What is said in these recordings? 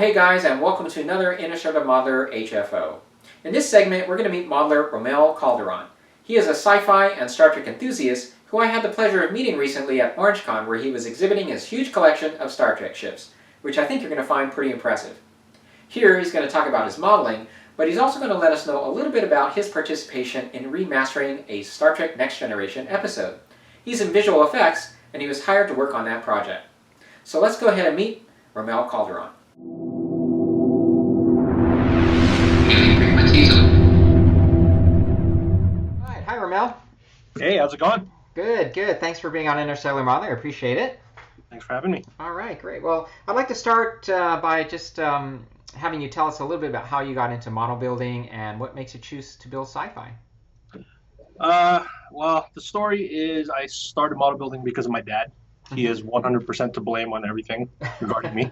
hey guys, and welcome to another Interstellar Modeler HFO. In this segment, we're going to meet modeler Rommel Calderon. He is a sci-fi and Star Trek enthusiast who I had the pleasure of meeting recently at OrangeCon, where he was exhibiting his huge collection of Star Trek ships, which I think you're going to find pretty impressive. Here, he's going to talk about his modeling, but he's also going to let us know a little bit about his participation in remastering a Star Trek Next Generation episode. He's in visual effects, and he was hired to work on that project. So let's go ahead and meet Rommel Calderon. Alright, hi Rommel. Hey, how's it going? Good, good. Thanks for being on Interstellar Modeler. I appreciate it. Thanks for having me. Alright, great. Well, I'd like to start by just having you tell us a little bit about how you got into model building and what makes you choose to build sci-fi. Well, the story is I started model building because of my dad. He is 100% to blame on everything regarding me.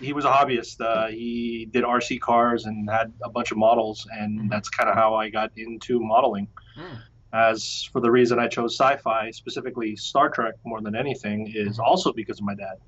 He was a hobbyist. He did RC cars and had a bunch of models, and that's kind of how I got into modeling. As for the reason I chose sci-fi, specifically Star Trek more than anything, is also because of my dad.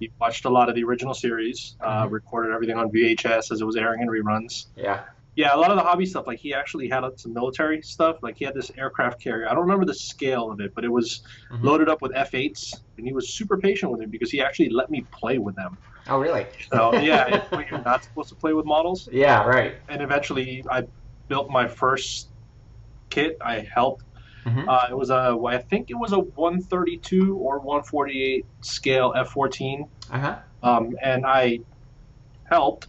He watched a lot of the original series, recorded everything on VHS as it was airing in reruns. Yeah, a lot of the hobby stuff, like he actually had some military stuff. Like he had this aircraft carrier. I don't remember the scale of it, but it was loaded up with F-8s, and he was super patient with it because he actually let me play with them. Oh, really? So, yeah, you're not supposed to play with models. Yeah, right. And eventually I built my first kit. I helped. It was I think it was a 132 or 148 scale F-14. And I helped.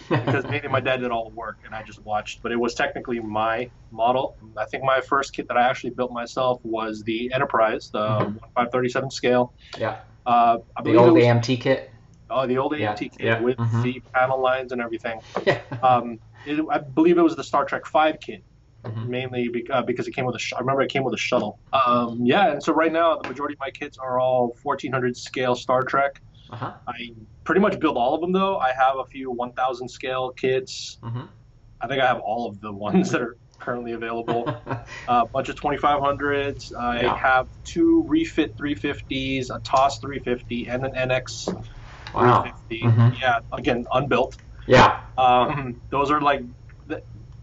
Because maybe my dad did all the work and I just watched, but it was technically my model. I think my first kit that I actually built myself was the Enterprise, the 1537 scale. Yeah. I the old AMT kit. Oh, the old AMT kit with the panel lines and everything. Yeah. I believe it was the Star Trek 5 kit, mainly because it came with I remember it came with a shuttle. Yeah, and so right now the majority of my kits are all 1400 scale Star Trek. I pretty much build all of them, though. I have a few 1000 scale kits. I think I have all of the ones that are currently available. A bunch of 2500s. I have 2 refit 350s, a TOS 350, and an NX 350. Yeah, again, unbuilt. Yeah. Those are like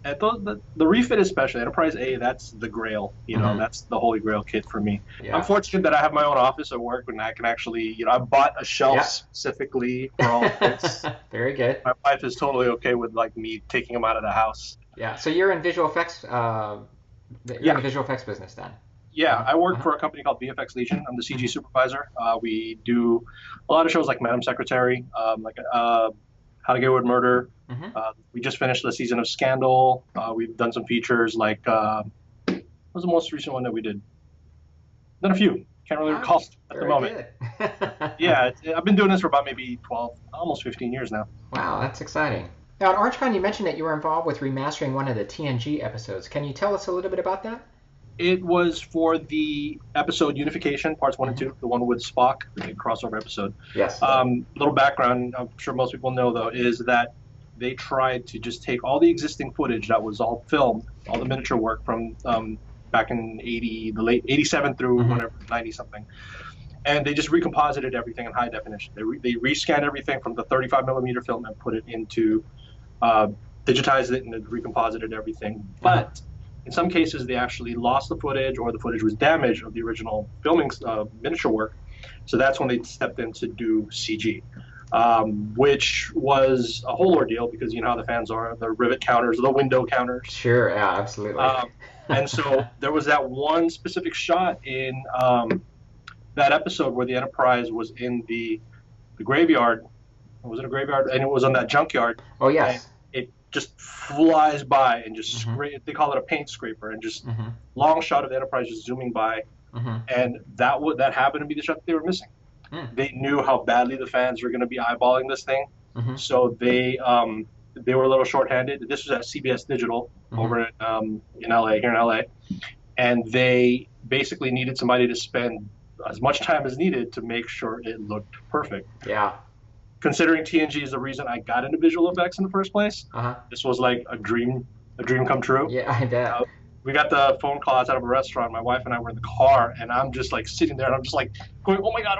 the refit, especially Enterprise-E. That's the Grail. You know, that's the holy Grail kit for me. I'm fortunate that I have my own office at work, and I can actually, I bought a shelf specifically for all kits. Very good. My wife is totally okay with like me taking them out of the house. Yeah. So you're in visual effects. You're in the visual effects business then. Yeah, I work for a company called VFX Legion. I'm the CG supervisor. We do a lot of shows like Madam Secretary, How to Get Away with Murder. We just finished the season of Scandal. We've done some features like, what was the most recent one that we did? Done a few. Can't really recall at the moment. Yeah, I've been doing this for about maybe 12, almost 15 years now. Wow, that's exciting. Now, at OrangeCon, you mentioned that you were involved with remastering one of the TNG episodes. Can you tell us a little bit about that? It was for the episode Unification, parts 1 and 2, the one with Spock, the big crossover episode. Yes. Little background, I'm sure most people know, though, is that they tried to just take all the existing footage that was all filmed, all the miniature work from back in the late 87 through whatever, 90 something, and they just recomposited everything in high definition. They rescanned everything from the 35 millimeter film and put it into, digitized it and recomposited everything. But in some cases, they actually lost the footage, or the footage was damaged of the original filming miniature work. So that's when they stepped in to do CG. Which was a whole ordeal because you know how the fans are, the rivet counters, the window counters. Sure, yeah, absolutely. And so there was that one specific shot in that episode where the Enterprise was in the graveyard. Was it a graveyard? And it was on that junkyard. Oh, yes. And it just flies by and just they call it a paint scraper, and just long shot of the Enterprise just zooming by. And that happened to be the shot that they were missing. They knew how badly the fans were going to be eyeballing this thing, so they were a little shorthanded. This was at CBS Digital over in LA, here in LA, and they basically needed somebody to spend as much time as needed to make sure it looked perfect. Yeah. Considering TNG is the reason I got into visual effects in the first place, this was like a dream come true. Yeah, I bet. We got the phone call outside of a restaurant. My wife and I were in the car, and I'm just like sitting there, and I'm just like going, oh my god,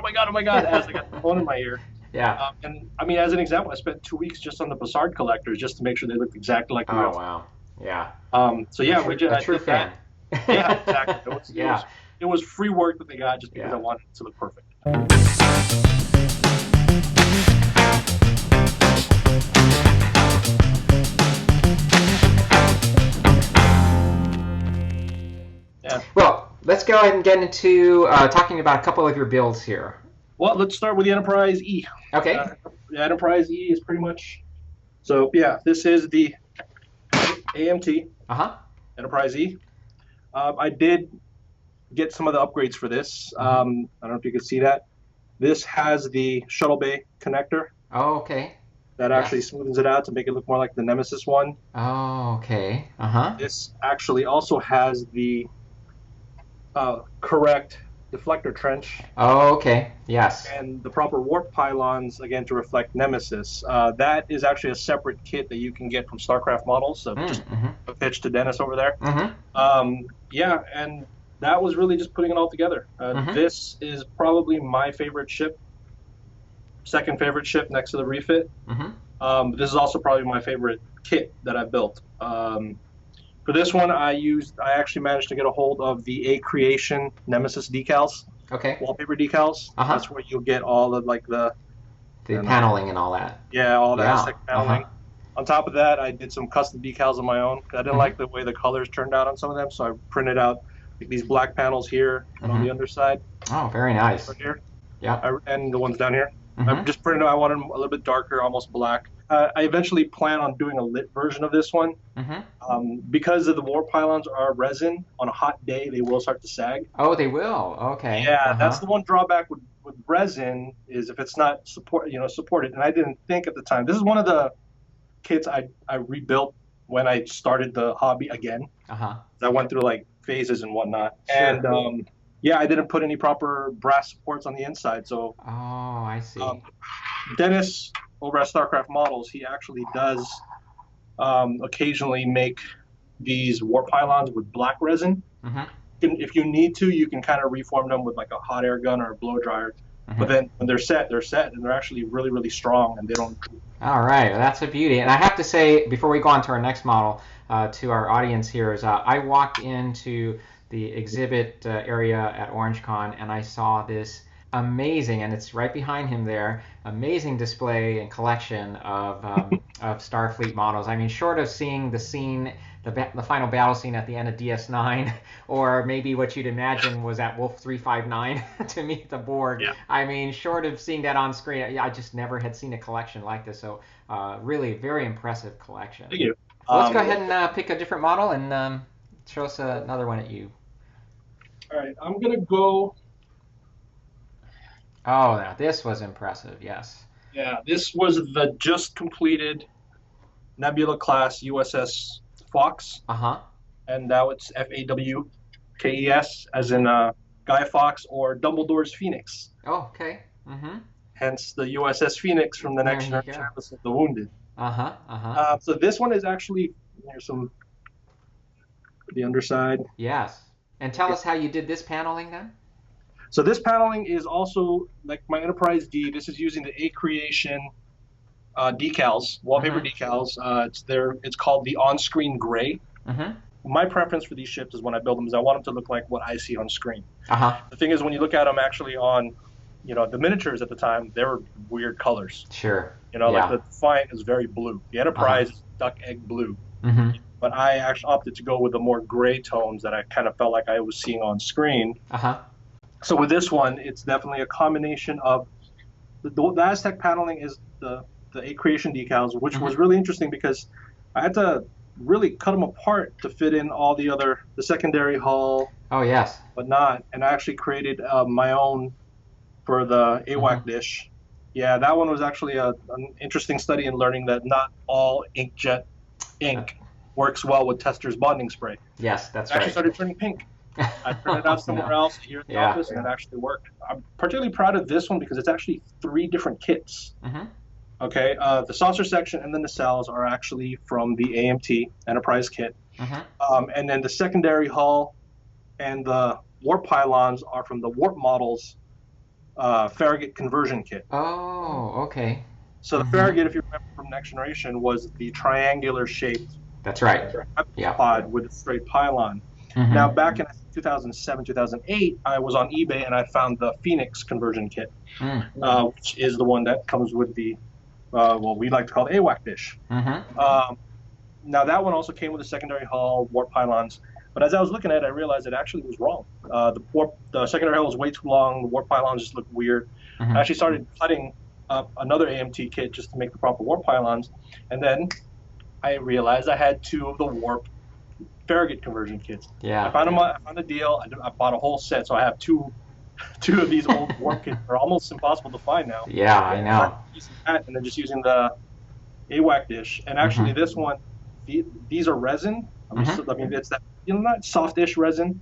as I got the phone in my ear. Yeah. And I mean, as an example, I spent 2 weeks just on the Bassard collectors just to make sure they looked exactly like the Oh real. wow. Yeah. So yeah, A I true did that. fan. Yeah, exactly. Yeah. It was free work that they got just because I Yeah. wanted it to look perfect. Yeah. Well, let's go ahead and get into talking about a couple of your builds here. Well, let's start with the Enterprise-E. Okay. The Enterprise-E is pretty much so. Yeah, this is the AMT Uh-huh. Enterprise-E. I did get some of the upgrades for this. I don't know if you can see that. This has the shuttle bay connector. Oh, okay. That actually smoothens it out to make it look more like the Nemesis one. Oh, okay. Uh-huh. This actually also has the correct deflector trench. Oh, okay. Yes. And the proper warp pylons, again, to reflect Nemesis. That is actually a separate kit that you can get from Starcraft Models. So just a pitch to Dennis over there. Yeah, and that was really just putting it all together. This is probably my favorite ship. Second favorite ship next to the refit. This is also probably my favorite kit that I built. For this one, I actually managed to get a hold of the Acreation Nemesis decals. Okay. Wallpaper decals. That's where you'll get all of like the paneling and all that. Yeah, all the Aztec paneling. On top of that, I did some custom decals on my own. I didn't like the way the colors turned out on some of them, so I printed out like these black panels here and on the underside. Oh, very nice. Right here. Yeah. And the ones down here. I just printed out. I wanted them a little bit darker, almost black. I eventually plan on doing a lit version of this one. Because of the warp pylons are resin, on a hot day they will start to sag. Oh, they will. Okay. Yeah, that's the one drawback with resin is if it's not supported. And I didn't think at the time. This is one of the kits I rebuilt when I started the hobby again. I went through like phases and whatnot. Sure. And yeah, I didn't put any proper brass supports on the inside. So oh, I see. Dennis over at Starcraft Models, he actually does occasionally make these warp pylons with black resin. If you need to, you can kind of reform them with like a hot air gun or a blow dryer. But then when they're set, and they're actually really, really strong, and they don't. All right, well, that's a beauty. And I have to say, before we go on to our next model, to our audience here, is I walked into the exhibit area at OrangeCon, and I saw this amazing, and it's right behind him there, amazing display and collection of Starfleet models. I mean, short of seeing the scene, the final battle scene at the end of DS9, or maybe what you'd imagine was at Wolf 359 to meet the Borg. Yeah. I mean, short of seeing that on screen, I just never had seen a collection like this. So really, very impressive collection. Thank you. Let's go ahead and pick a different model and show us another one at you. All right, I'm going to go. Oh, now this was impressive, yes. Yeah, this was the just completed Nebula class USS Fawkes. And now it's Fawkes, as in Guy Fawkes or Dumbledore's Phoenix. Oh, okay. Hence the USS Phoenix from the Next Generation Atlas of the Wounded. So this one is actually, here's some the underside. Yes. And tell us how you did this paneling then? So this paneling is also like my Enterprise D. This is using the Acreation decals, wallpaper decals. It's called the on-screen gray. My preference for these ships is when I build them is I want them to look like what I see on screen. The thing is, when you look at them actually on, the miniatures at the time, they were weird colors. Sure. Like the Defiant is very blue. The Enterprise is duck egg blue. But I actually opted to go with the more gray tones that I kind of felt like I was seeing on screen. So with this one, it's definitely a combination of the Aztec paneling is the Acreation decals, which was really interesting because I had to really cut them apart to fit in all the secondary hull. Oh, yes. But not. And I actually created my own for the AWAC dish. Yeah, that one was actually an interesting study in learning that not all inkjet ink works well with Tester's bonding spray. Yes, that's right. It actually started turning pink. I turned it out somewhere else here at the office, and it actually worked. I'm particularly proud of this one because it's actually 3 different kits. Okay, the saucer section and the nacelles are actually from the AMT Enterprise kit. And then the secondary hull and the warp pylons are from the warp models Farragut conversion kit. Oh, okay. So the Farragut, if you remember from Next Generation, was the triangular shaped That's right. Yeah. pod with a straight pylon. Now, back in 2007, 2008, I was on eBay and I found the Phoenix conversion kit, which is the one that comes with the, well, we like to call it AWAC dish. Now, that one also came with a secondary hull, warp pylons. But as I was looking at it, I realized it actually was wrong. The secondary hull was way too long. The warp pylons just looked weird. I actually started cutting up another AMT kit just to make the proper warp pylons. And then I realized I had two of the warp Farragut conversion kits. Yeah. I found a deal. I bought a whole set, so I have two of these old warp kits. They're almost impossible to find now. Yeah, I know. Using that and then just using the AWAC dish. And actually, this one, these are resin. I mean, it's that that softish resin.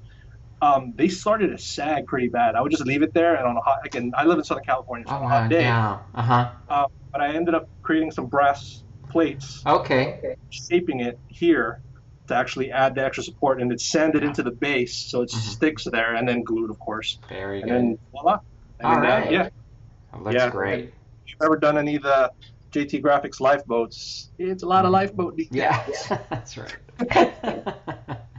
They started to sag pretty bad. I would just leave it there, and on a hot, again, I live in Southern California, so on a hot day. Yeah. But I ended up creating some brass plates. Okay. Shaping it here to actually add the extra support, and it's sanded into the base so it sticks there, and then glued, of course. Very good. And then voila. All right. Yeah. Oh, that's great. If you've ever done any of the JT Graphics lifeboats, it's a lot of lifeboat details. Yeah, that's right.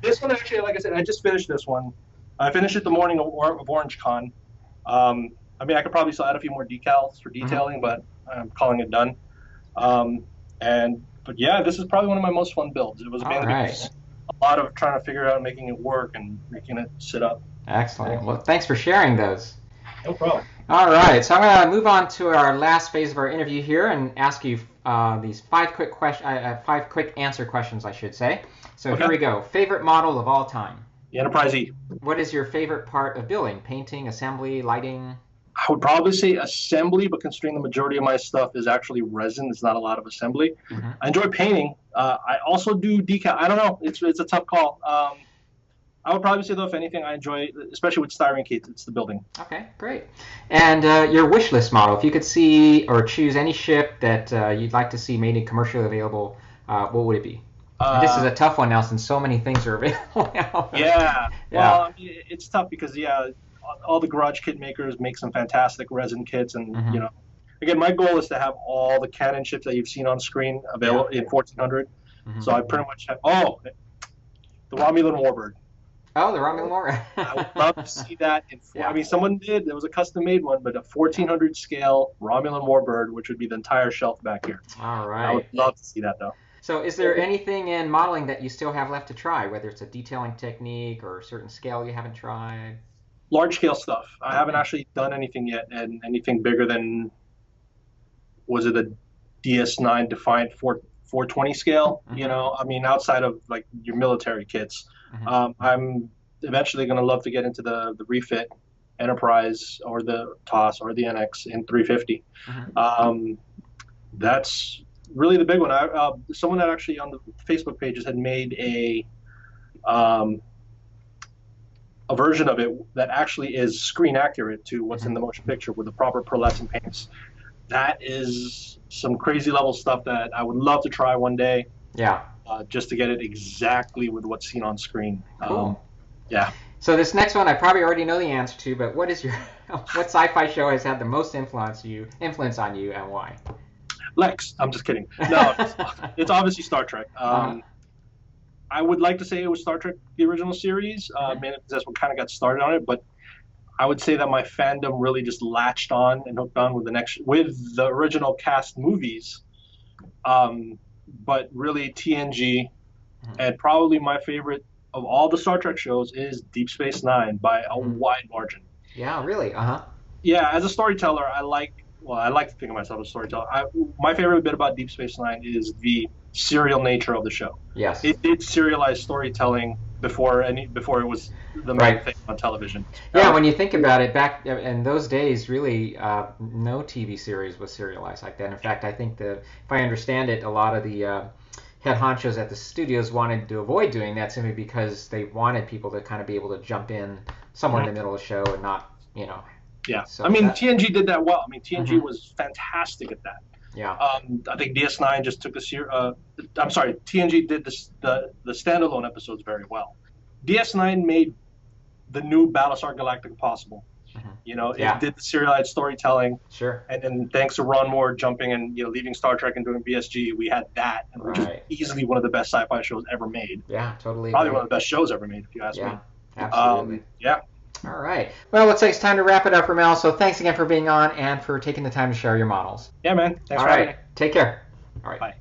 This one, actually, like I said, I just finished this one. I finished it the morning of Orange Con. I mean, I could probably still add a few more decals for detailing, but I'm calling it done. But yeah, this is probably one of my most fun builds. It was mainly because a lot of trying to figure out making it work and making it sit up. Excellent. Well, thanks for sharing those. No problem. All right, so I'm going to move on to our last phase of our interview here and ask you these five quick answer questions, I should say. So here we go. Favorite model of all time? The Enterprise-E. What is your favorite part of building? Painting, assembly, lighting? I would probably say assembly, but considering the majority of my stuff is actually resin, there's not a lot of assembly. I enjoy painting. I also do decal. I don't know. It's a tough call. I would probably say, though, if anything, I enjoy, especially with styrene kits, it's the building. Okay, great. And your wish list model, if you could see or choose any ship that you'd like to see made commercially available, what would it be? This is a tough one now since so many things are available now. Yeah. Well, I mean, it's tough because, all the garage kit makers make some fantastic resin kits. And, again, my goal is to have all the Canon ships that you've seen on screen available in 1400. So I pretty much have, the Romulan Warbird. Oh, the Romulan Warbird. I would love to see that. I mean, someone did. There was a custom-made one, but a 1400 scale Romulan Warbird, which would be the entire shelf back here. All right. I would love to see that, though. So is there anything in modeling that you still have left to try, whether it's a detailing technique or a certain scale you haven't tried? Large-scale stuff. I haven't actually done anything yet, and anything bigger than, was it a DS9 Defiant 420 scale? I mean, outside of like your military kits. I'm eventually going to love to get into the refit Enterprise or the TOS or the NX in 350. That's really the big one. Someone that actually on the Facebook pages had made a version of it that actually is screen accurate to what's in the motion picture with the proper pearlescent paints. That is some crazy level stuff that I would love to try one day. Yeah. Just to get it exactly with what's seen on screen. Cool. Yeah. So this next one I probably already know the answer to, but what sci-fi show has had the most influence on you and why? Lex. I'm just kidding. No, it's obviously Star Trek. I would like to say it was Star Trek, the original series, mainly because that's what kind of got started on it, but I would say that my fandom really just latched on and hooked on with the original cast movies. But really TNG, and probably my favorite of all the Star Trek shows is Deep Space Nine by a wide margin. Yeah, really? Yeah, as a storyteller, I like to think of myself as a storyteller. My favorite bit about Deep Space Nine is the serial nature of the show. Yes. It did serialized storytelling before it was the main thing on television. Yeah, when you think about it, back in those days, really, no TV series was serialized like that. In fact, I think if I understand it, a lot of the head honchos at the studios wanted to avoid doing that simply because they wanted people to kind of be able to jump in somewhere in the middle of the show and not, Yeah, So I mean, TNG did that well. I mean, TNG was fantastic at that. Yeah. I think DS9 just took TNG did the standalone episodes very well. DS9 made the new Battlestar Galactica possible. You know, Yeah. it did the serialized storytelling. Sure. And then thanks to Ron Moore jumping and leaving Star Trek and doing BSG, we had that, and which is Right. easily one of the best sci-fi shows ever made. Yeah, totally. Probably agree. one of the best shows ever made, if you ask me. Yeah, absolutely. Yeah. All right. Well, looks like it's time to wrap it up, Rommel. So thanks again for being on and for taking the time to share your models. Yeah, man. Thanks All for having right. me. Take care. All right. Bye.